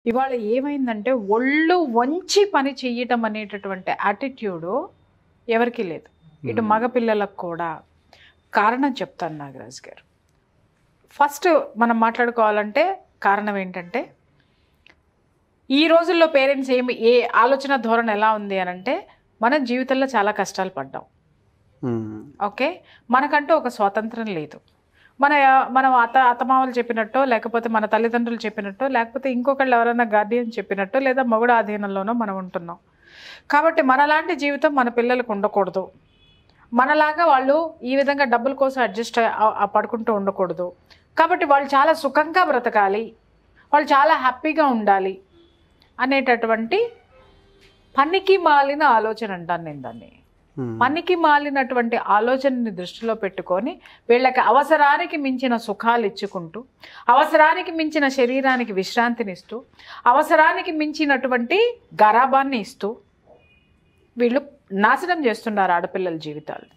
ఇవాళ ఏమైందంటే ఒళ్ళు వంచి పని చెయ్యటం అనేటటువంటి యాటిట్యూడు ఎవరికీ లేదు. ఇటు మగ పిల్లలకు కూడా. కారణం చెప్తాను నాగరాజు గారు. ఫస్ట్ మనం మాట్లాడుకోవాలంటే కారణం ఏంటంటే, ఈ రోజుల్లో పేరెంట్స్ ఏ ఆలోచన ధోరణి ఎలా ఉంది అని అంటే, మనం జీవితంలో చాలా కష్టాలు పడ్డాం. ఓకే, మనకంటూ ఒక స్వాతంత్రం లేదు. మనం అత్తమామలు చెప్పినట్టో, లేకపోతే మన తల్లిదండ్రులు చెప్పినట్టో, లేకపోతే ఇంకొకళ్ళు ఎవరైనా గార్డియన్ చెప్పినట్టో, లేదా మొగుడు ఆధీనంలోనో మనం ఉంటున్నాం. కాబట్టి మనలాంటి జీవితం మన పిల్లలకు ఉండకూడదు. మనలాగా వాళ్ళు ఈ విధంగా డబ్బుల కోసం అడ్జస్ట్ పడుకుంటూ ఉండకూడదు. కాబట్టి వాళ్ళు చాలా సుఖంగా బ్రతకాలి, వాళ్ళు చాలా హ్యాపీగా ఉండాలి అనేటటువంటి పనికి మాలిన ఆలోచన అంటాను నేను దాన్ని. పనికి మాలినటువంటి ఆలోచనని దృష్టిలో పెట్టుకొని వీళ్ళకి అవసరానికి మించిన సుఖాలు ఇచ్చుకుంటూ, అవసరానికి మించిన శరీరానికి విశ్రాంతినిస్తూ, అవసరానికి మించినటువంటి గరాబాన్ని ఇస్తూ వీళ్ళు నాశనం చేస్తున్నారు ఆడపిల్లల జీవితాలు.